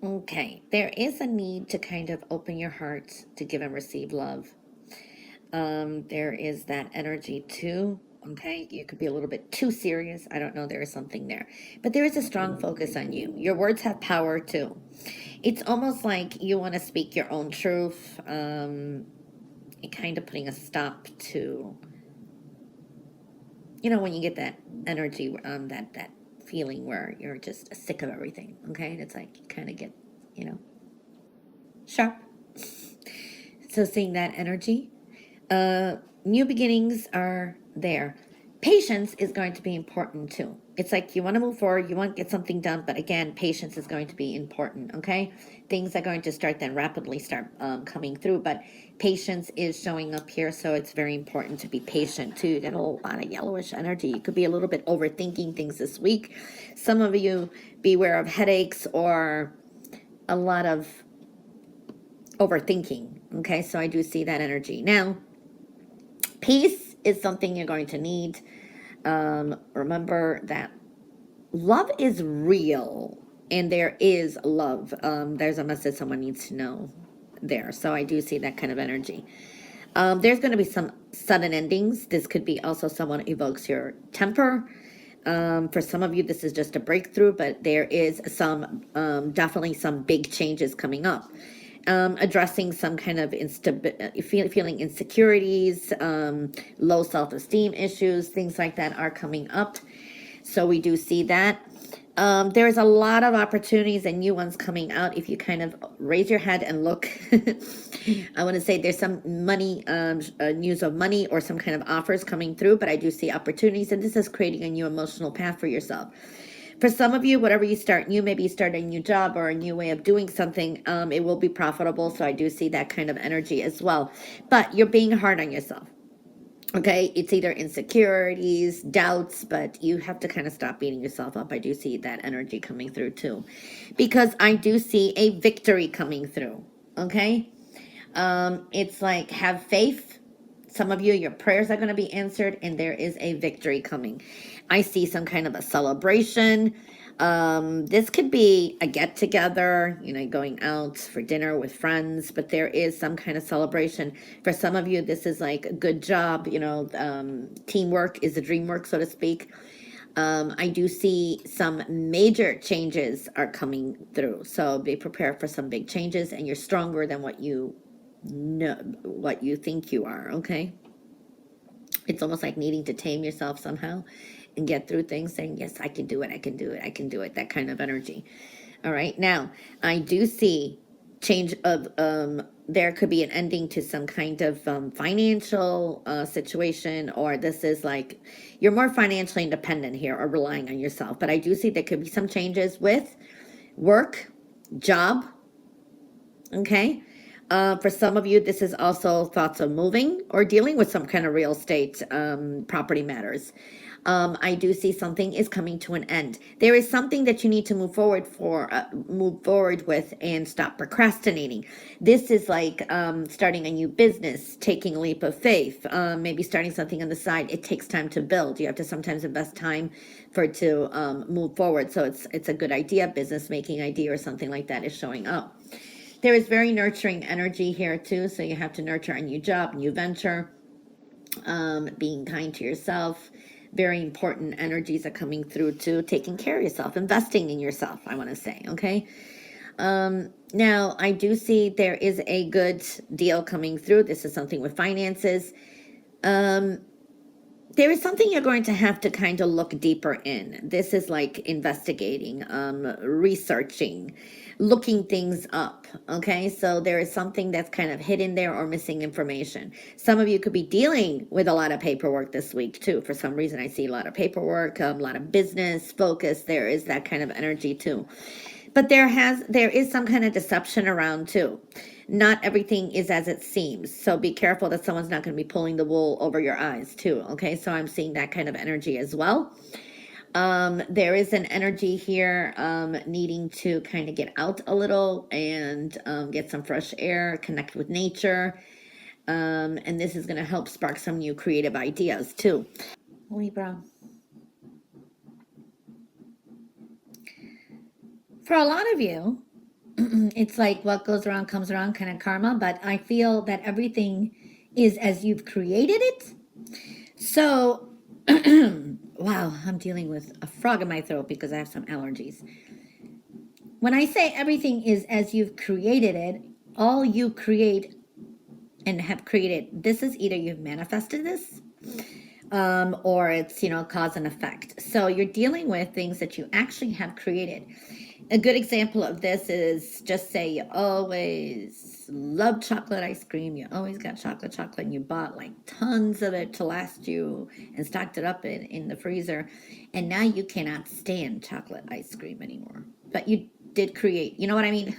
Okay, there is a need to kind of open your heart to give and receive love. There is that energy too. Okay, you could be a little bit too serious. I don't know, there is something there. But there is a strong focus on you. Your words have power too. It's almost like you want to speak your own truth, and kind of putting a stop to, when you get that energy, that feeling where you're just sick of everything. Okay, and it's like you kind of get, you know, sharp. So seeing that energy, new beginnings are there. Patience is going to be important too. It's like you want to move forward, you want to get something done, but again, patience is going to be important, okay? Things are going to start then rapidly start coming through, but patience is showing up here, so it's very important to be patient too. You get a lot of yellowish energy. You could be a little bit overthinking things this week. Some of you beware of headaches or a lot of overthinking, okay? So I do see that energy. Now, peace is something you're going to need. Remember that love is real and there is love. There's a message someone needs to know there. So I do see that kind of energy. There's going to be some sudden endings. This could be also someone evokes your temper. For some of you, this is just a breakthrough, but there is some, definitely some big changes coming up. Addressing some kind of feeling insecurities, low self-esteem issues, things like that are coming up. So we do see that. There's a lot of opportunities and new ones coming out. If you kind of raise your head and look, I want to say there's some money, news of money or some kind of offers coming through, but I do see opportunities, and this is creating a new emotional path for yourself. For some of you, whatever you start new, maybe you start a new job or a new way of doing something, it will be profitable. So I do see that kind of energy as well. But you're being hard on yourself. Okay, it's either insecurities, doubts, but you have to kind of stop beating yourself up. I do see that energy coming through too, because I do see a victory coming through. Okay, it's like have faith. Some of you, your prayers are going to be answered, and there is a victory coming. I see some kind of a celebration. This could be a get together, going out for dinner with friends, but there is some kind of celebration. For some of you, this is like a good job, teamwork is a dream work, so to speak. I do see some major changes are coming through. So be prepared for some big changes, and you're stronger than what you know, what you think you are, okay? It's almost like needing to tame yourself somehow and get through things, saying, yes, I can do it, I can do it, I can do it, that kind of energy. All right, now, I do see change of, there could be an ending to some kind of financial situation, or this is like, you're more financially independent here or relying on yourself. But I do see there could be some changes with work, job, okay? For some of you, this is also thoughts of moving or dealing with some kind of real estate property matters. I do see something is coming to an end. There is something that you need to move forward with and stop procrastinating. This is like starting a new business, taking a leap of faith, maybe starting something on the side. It takes time to build. You have to sometimes invest time for it to move forward. So it's a good idea, business making idea or something like that is showing up. There is very nurturing energy here too, so you have to nurture a new job, new venture, being kind to yourself. Very important energies are coming through too, taking care of yourself, investing in yourself, I want to say, okay? Now, I do see there is a good deal coming through. This is something with finances. There is something you're going to have to kind of look deeper in. This is like investigating, researching, looking things up, okay? So there is something that's kind of hidden there or missing information. Some of you could be dealing with a lot of paperwork this week too. For some reason, I see a lot of paperwork, a lot of business focus. There is that kind of energy too. But there is some kind of deception around too. Not everything is as it seems. So be careful that someone's not going to be pulling the wool over your eyes too. Okay, so I'm seeing that kind of energy as well. There is an energy here needing to kind of get out a little and get some fresh air, connect with nature. And this is going to help spark some new creative ideas too. Libra. For a lot of you, it's like what goes around comes around kind of karma, but I feel that everything is as you've created it. So, wow, I'm dealing with a frog in my throat because I have some allergies. When I say everything is as you've created it, all you create and have created, this is either you've manifested this, or it's, cause and effect. So you're dealing with things that you actually have created. A good example of this is, just say you always love chocolate ice cream. You always got chocolate, and you bought like tons of it to last you and stocked it up in the freezer. And now you cannot stand chocolate ice cream anymore. But you did create, you know what I mean?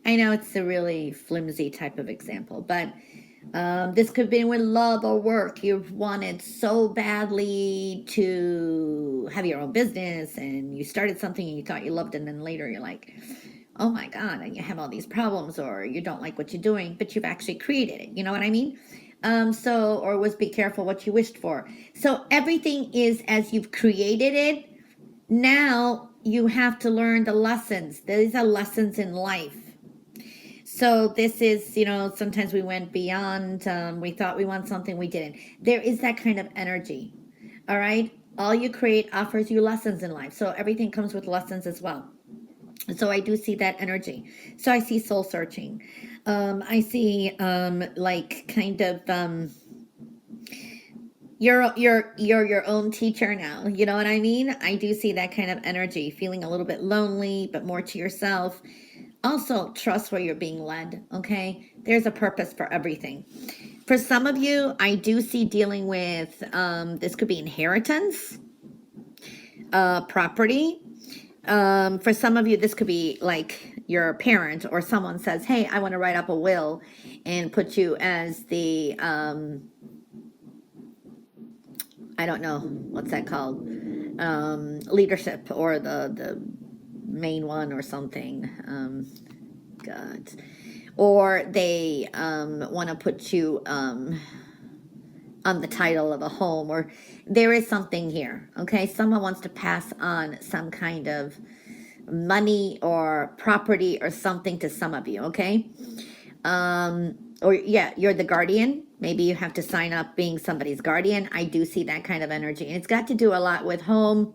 I know it's a really flimsy type of example, but this could be with love or work. You've wanted so badly to have your own business, and you started something and you thought you loved it, and then later you're like, oh my God, and you have all these problems, or you don't like what you're doing, but you've actually created it. You know what I mean? Or was be careful what you wished for. So everything is as you've created it. Now you have to learn the lessons. These are lessons in life. So this is, sometimes we went beyond, we thought we want something, we didn't. There is that kind of energy, all right? All you create offers you lessons in life. So everything comes with lessons as well. So I do see that energy. So I see soul searching. I see like kind of you're your own teacher now. You know what I mean? I do see that kind of energy, feeling a little bit lonely, but more to yourself. Also, trust where you're being led, okay? There's a purpose for everything. For some of you, I do see dealing with, this could be inheritance, property. For some of you, this could be like your parent or someone says, hey, I want to write up a will and put you as the, I don't know, what's that called? Leadership, or the main one or something. God. Or they want to put you on the title of a home, or there is something here, okay? Someone wants to pass on some kind of money or property or something to some of you, okay? Or yeah, you're the guardian. Maybe you have to sign up being somebody's guardian. I do see that kind of energy. And it's got to do a lot with home,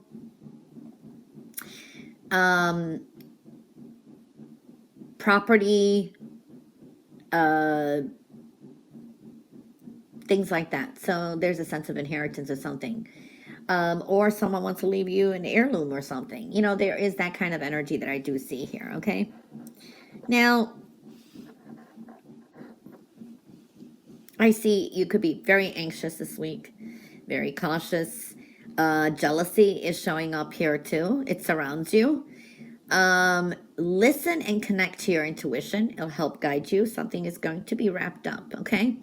property, things like that. So there's a sense of inheritance or something. Or someone wants to leave you an heirloom or something. There is that kind of energy that I do see here, okay? Now, I see you could be very anxious this week, very cautious. Jealousy is showing up here too. It surrounds you. Listen and connect to your intuition. It'll help guide you. Something is going to be wrapped up, okay?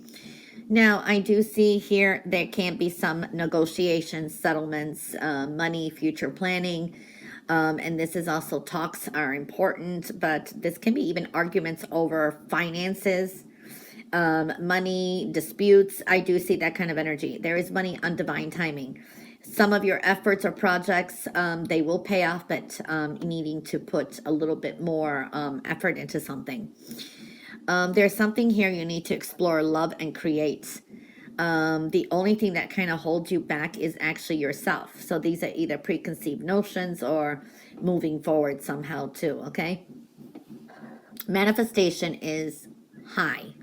Now, I do see here there can be some negotiations, settlements, money, future planning. And this is also, talks are important, but this can be even arguments over finances, money, disputes. I do see that kind of energy. There is money on divine timing. Some of your efforts or projects, they will pay off, but needing to put a little bit more effort into something. There's something here you need to explore, love, and create. The only thing that kind of holds you back is actually yourself. So these are either preconceived notions or moving forward somehow too, okay? Manifestation is high.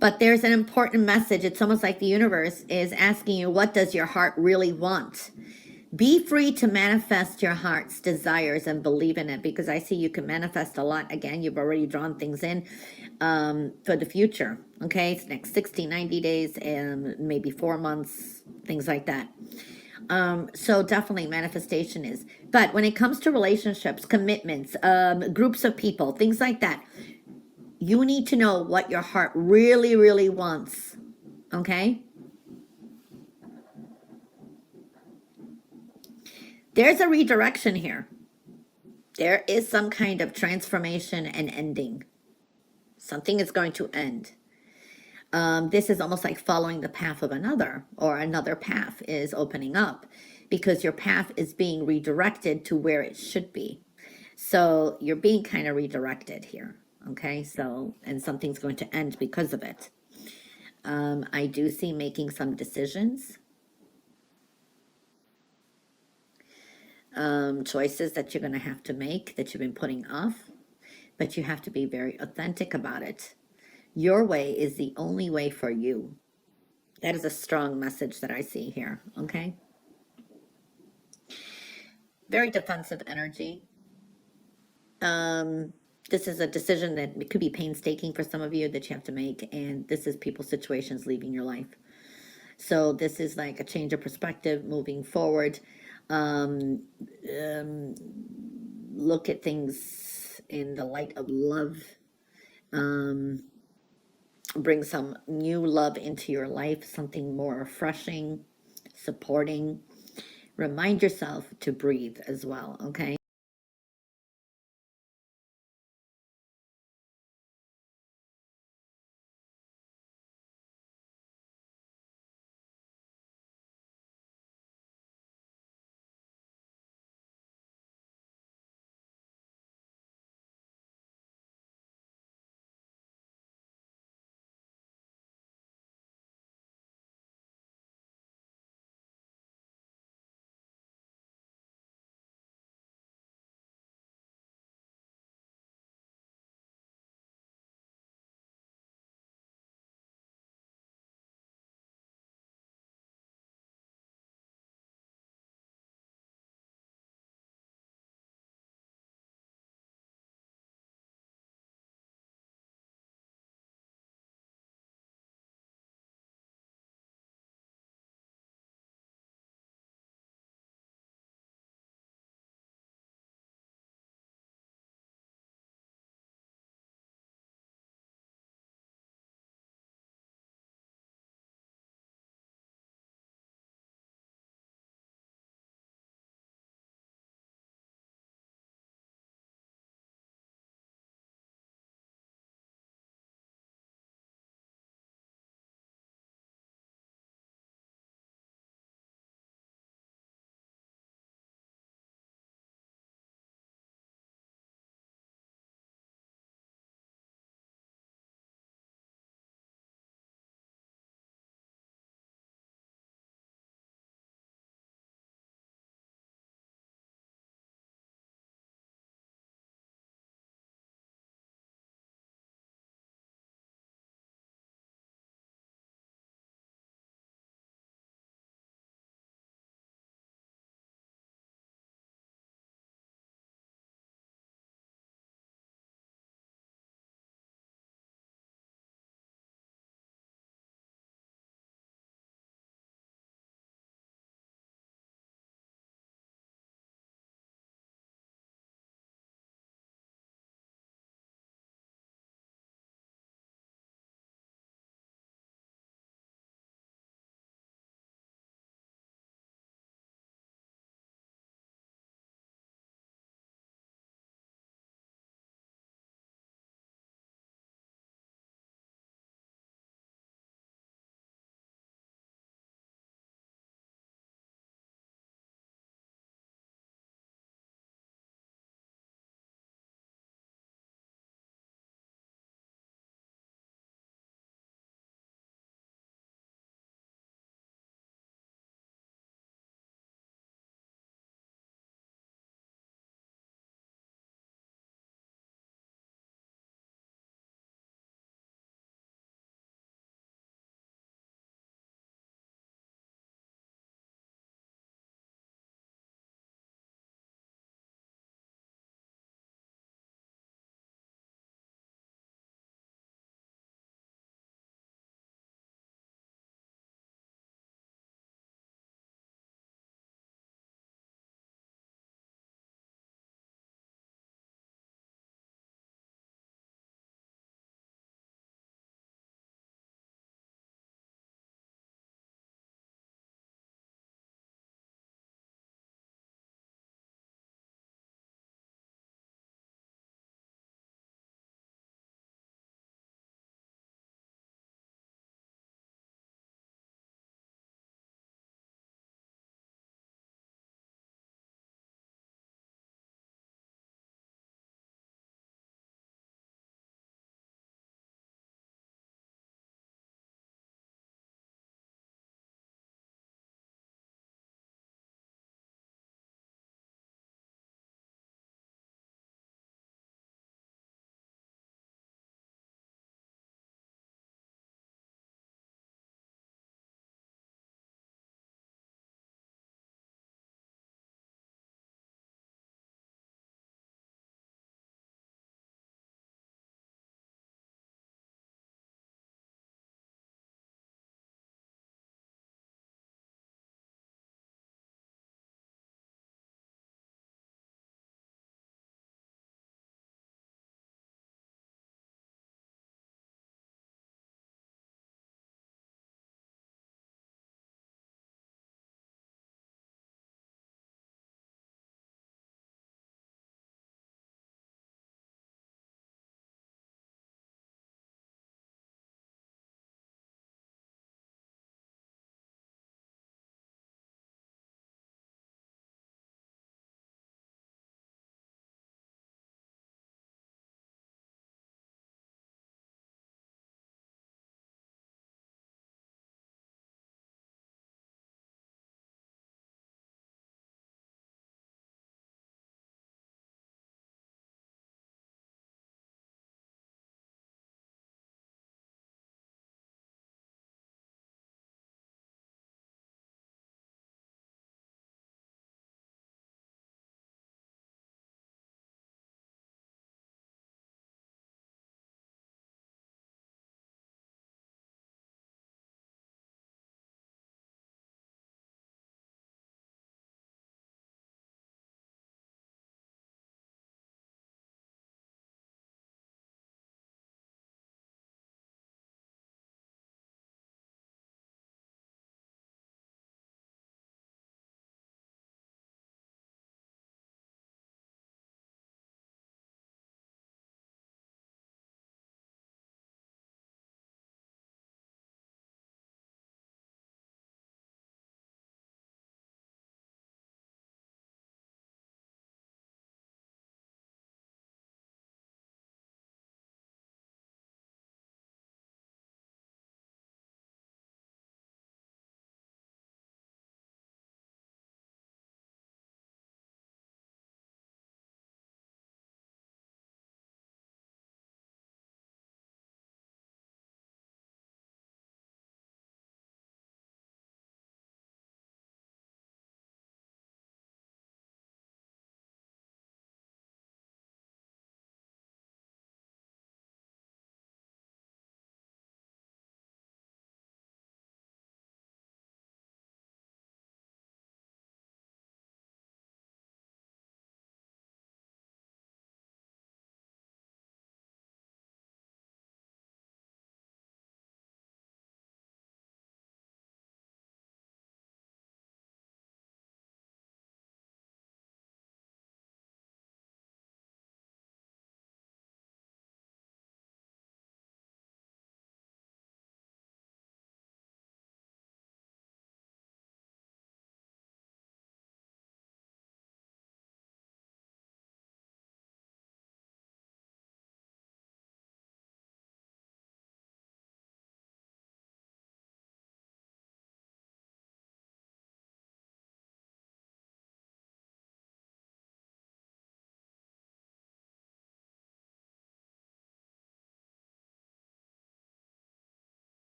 But there's an important message. It's almost like the universe is asking you, what does your heart really want? Be free to manifest your heart's desires and believe in it, because I see you can manifest a lot. Again, you've already drawn things in for the future. Okay, it's next 60, 90 days, and maybe 4 months, things like that. So definitely manifestation is. But when it comes to relationships, commitments, groups of people, things like that, you need to know what your heart really, really wants, okay? There's a redirection here. There is some kind of transformation and ending. Something is going to end. This is almost like following the path of another, or another path is opening up, because your path is being redirected to where it should be. So you're being kind of redirected here. Okay, so, and something's going to end because of it. I do see making some decisions, choices that you're going to have to make that you've been putting off, but you have to be very authentic about it. Your way is the only way for you. That is a strong message that I see here, okay? Very defensive energy. This is a decision that it could be painstaking for some of you that you have to make, and this is people's situations leaving your life. So this is like a change of perspective, moving forward. Um, look at things in the light of love. Bring some new love into your life, something more refreshing, supporting. Remind yourself to breathe as well, okay?